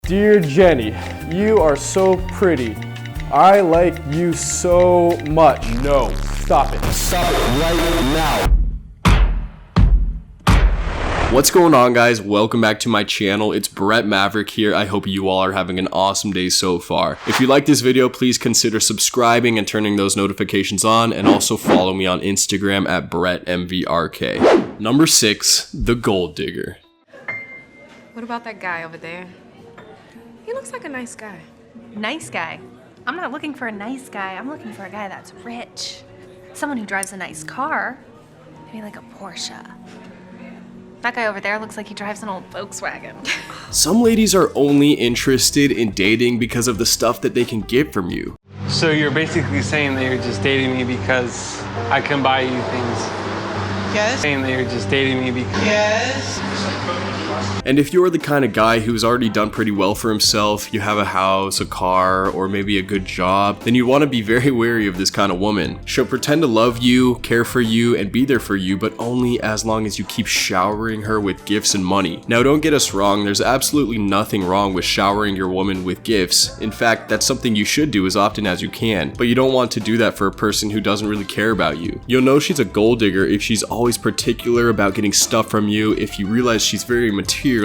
Dear Jenny, you are so pretty. I like you so much. No, stop it. Stop right now. What's going on, guys? Welcome back to my channel. It's Brett Maverick here. I hope you all are having an awesome day so far. If you like this video, please consider subscribing and turning those notifications on, and also follow me on Instagram at BrettMVRK. Number 6, the gold digger. What about that guy over there? He looks like a nice guy. Nice guy? I'm not looking for a nice guy. I'm looking for a guy that's rich. Someone who drives a nice car. Maybe like a Porsche. That guy over there looks like he drives an old Volkswagen. Some ladies are only interested in dating because of the stuff that they can get from you. So you're basically saying that you're just dating me because I can buy you things? Yes. Saying that you're just dating me because... Yes. And if you're the kind of guy who's already done pretty well for himself, you have a house, a car, or maybe a good job, then you want to be very wary of this kind of woman. She'll pretend to love you, care for you, and be there for you, but only as long as you keep showering her with gifts and money. Now, don't get us wrong, there's absolutely nothing wrong with showering your woman with gifts. In fact, that's something you should do as often as you can, but you don't want to do that for a person who doesn't really care about you. You'll know she's a gold digger if she's always particular about getting stuff from you, if you realize she's very materialistic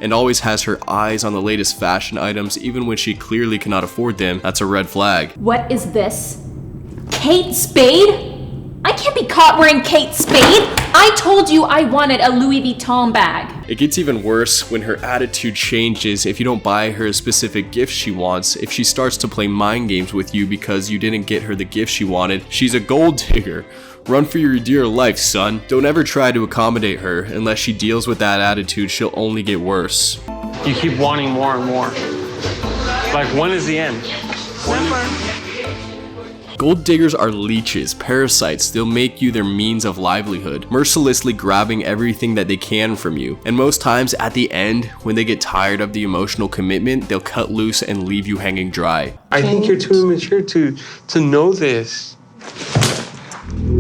and always has her eyes on the latest fashion items even when she clearly cannot afford them. That's a red flag. What is this? Kate Spade? I can't be caught wearing Kate Spade! I told you I wanted a Louis Vuitton bag. It gets even worse when her attitude changes if you don't buy her a specific gift she wants. If she starts to play mind games with you because you didn't get her the gift she wanted, she's a gold digger. Run for your dear life, son. Don't ever try to accommodate her. Unless she deals with that attitude, she'll only get worse. You keep wanting more and more. Like, when is the end? Gold diggers are leeches, parasites. They'll make you their means of livelihood, mercilessly grabbing everything that they can from you. And most times at the end, when they get tired of the emotional commitment, they'll cut loose and leave you hanging dry. I think you're too immature to know this.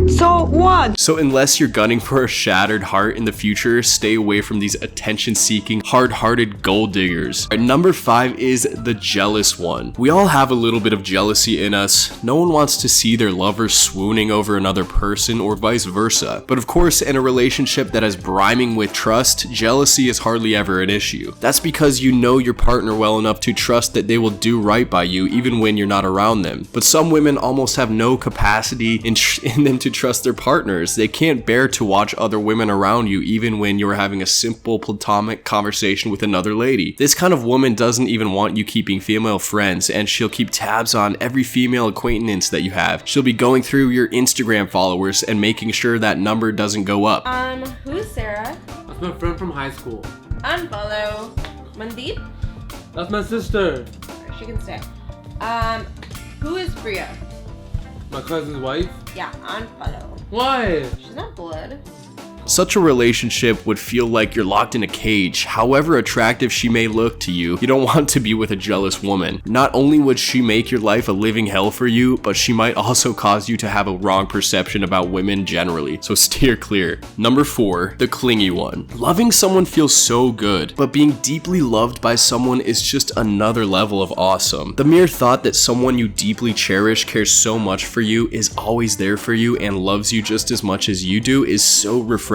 So what? So unless you're gunning for a shattered heart in the future, stay away from these attention-seeking, hard-hearted gold diggers. Alright, number 5 is the jealous one. We all have a little bit of jealousy in us. No one wants to see their lover swooning over another person or vice versa. But of course, in a relationship that is brimming with trust, jealousy is hardly ever an issue. That's because you know your partner well enough to trust that they will do right by you even when you're not around them. But some women almost have no capacity in them to trust their partners. They can't bear to watch other women around you even when you're having a simple platonic conversation with another lady. This kind of woman doesn't even want you keeping female friends, and she'll keep tabs on every female acquaintance that you have. She'll be going through your Instagram followers and making sure that number doesn't go up. Who's Sarah? That's my friend from high school. Unfollow. Mandeep? That's my sister. She can stay. Who is Priya? My cousin's wife. Yeah, unfollow. Why? She's not blood. Such a relationship would feel like you're locked in a cage. However attractive she may look to you, you don't want to be with a jealous woman. Not only would she make your life a living hell for you, but she might also cause you to have a wrong perception about women generally, so steer clear. Number 4, the clingy one. Loving someone feels so good, but being deeply loved by someone is just another level of awesome. The mere thought that someone you deeply cherish cares so much for you, is always there for you, and loves you just as much as you do is so refreshing.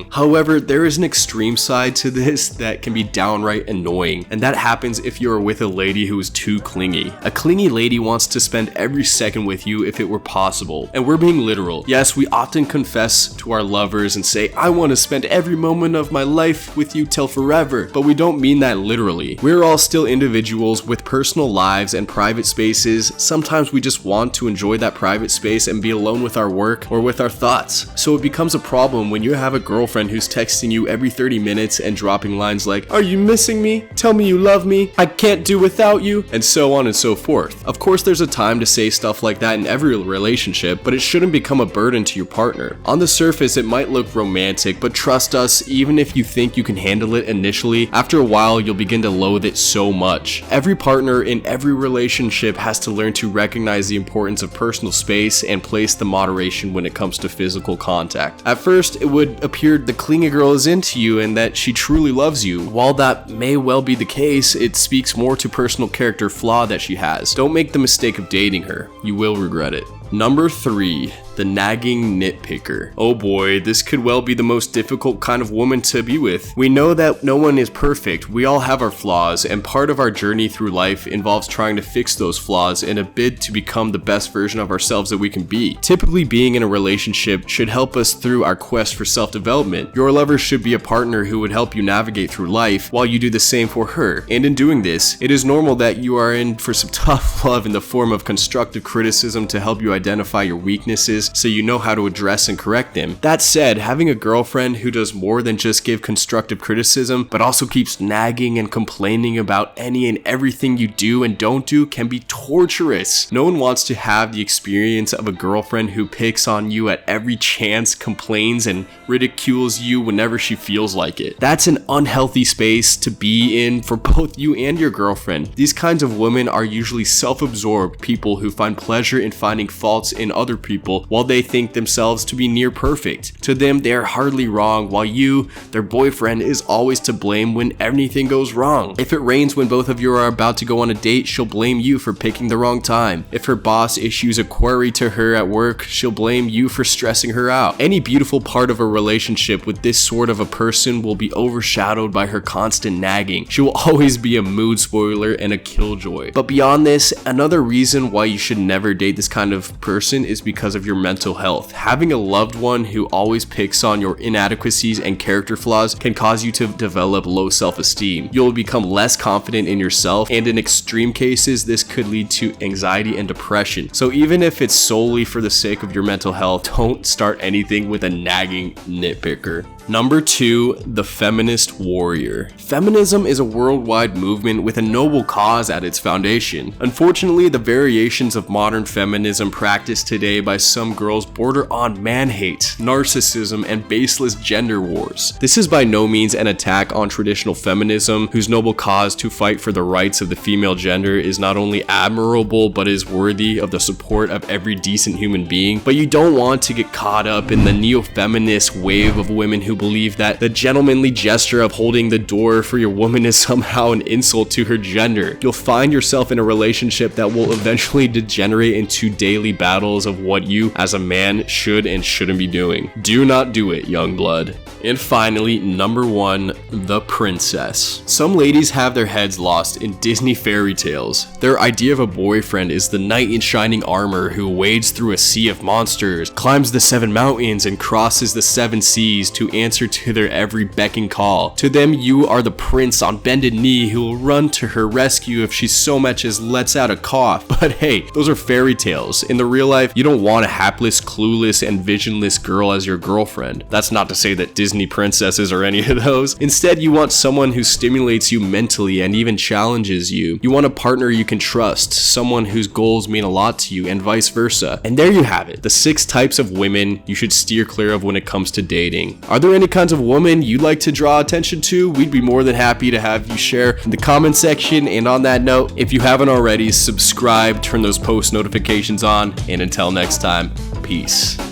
However, there is an extreme side to this that can be downright annoying, and that happens if you are with a lady who is too clingy. A clingy lady wants to spend every second with you if it were possible, and we're being literal. Yes, we often confess to our lovers and say, I want to spend every moment of my life with you till forever, but we don't mean that literally. We're all still individuals with personal lives and private spaces. Sometimes we just want to enjoy that private space and be alone with our work or with our thoughts. So it becomes a problem when you have a girlfriend who's texting you every 30 minutes and dropping lines like, are you missing me? Tell me you love me. I can't do without you. And so on and so forth. Of course, there's a time to say stuff like that in every relationship, but it shouldn't become a burden to your partner. On the surface, it might look romantic, but trust us, even if you think you can handle it initially, after a while, you'll begin to loathe it so much. Every partner in every relationship has to learn to recognize the importance of personal space and place the moderation when it comes to physical contact. At first, it would it appeared the clingy girl is into you and that she truly loves you. While that may well be the case, it speaks more to personal character flaw that she has. Don't make the mistake of dating her. You will regret it. Number 3, the nagging nitpicker. Oh boy, this could well be the most difficult kind of woman to be with. We know that no one is perfect. We all have our flaws, and part of our journey through life involves trying to fix those flaws in a bid to become the best version of ourselves that we can be. Typically, being in a relationship should help us through our quest for self-development. Your lover should be a partner who would help you navigate through life while you do the same for her. And in doing this, it is normal that you are in for some tough love in the form of constructive criticism to help you identify your weaknesses so you know how to address and correct them. That said, having a girlfriend who does more than just give constructive criticism, but also keeps nagging and complaining about any and everything you do and don't do can be torturous. No one wants to have the experience of a girlfriend who picks on you at every chance, complains, and ridicules you whenever she feels like it. That's an unhealthy space to be in for both you and your girlfriend. These kinds of women are usually self-absorbed people who find pleasure in finding faults in other people while they think themselves to be near perfect. To them, they are hardly wrong, while you, their boyfriend, is always to blame when anything goes wrong. If it rains when both of you are about to go on a date, she'll blame you for picking the wrong time. If her boss issues a query to her at work, she'll blame you for stressing her out. Any beautiful part of a relationship with this sort of a person will be overshadowed by her constant nagging. She will always be a mood spoiler and a killjoy. But beyond this, another reason why you should never date this kind of person is because of your mental health. Having a loved one who always picks on your inadequacies and character flaws can cause you to develop low self-esteem. You'll become less confident in yourself, and in extreme cases, this could lead to anxiety and depression. So even if it's solely for the sake of your mental health, don't start anything with a nagging nitpicker. Number 2, the feminist warrior. Feminism is a worldwide movement with a noble cause at its foundation. Unfortunately, the variations of modern feminism practiced today by some girls border on man-hate, narcissism, and baseless gender wars. This is by no means an attack on traditional feminism, whose noble cause to fight for the rights of the female gender is not only admirable but is worthy of the support of every decent human being. But you don't want to get caught up in the neo-feminist wave of women who believe that the gentlemanly gesture of holding the door for your woman is somehow an insult to her gender. You'll find yourself in a relationship that will eventually degenerate into daily battles of what you as a man should and shouldn't be doing. Do not do it, young blood. And finally, number 1, the princess. Some ladies have their heads lost in Disney fairy tales. Their idea of a boyfriend is the knight in shining armor who wades through a sea of monsters, climbs the 7 mountains, and crosses the 7 seas to answer to their every beck and call. To them, you are the prince on bended knee who will run to her rescue if she so much as lets out a cough. But hey, those are fairy tales. In the real life, you don't want a hapless, clueless, and visionless girl as your girlfriend. That's not to say that Disney princesses are any of those. Instead, you want someone who stimulates you mentally and even challenges you. You want a partner you can trust, someone whose goals mean a lot to you, and vice versa. And there you have it, the 6 types of women you should steer clear of when it comes to dating. Are there any kinds of women you'd like to draw attention to? We'd be more than happy to have you share in the comment section. And on that note, if you haven't already, subscribe, turn those post notifications on, and until next time, peace.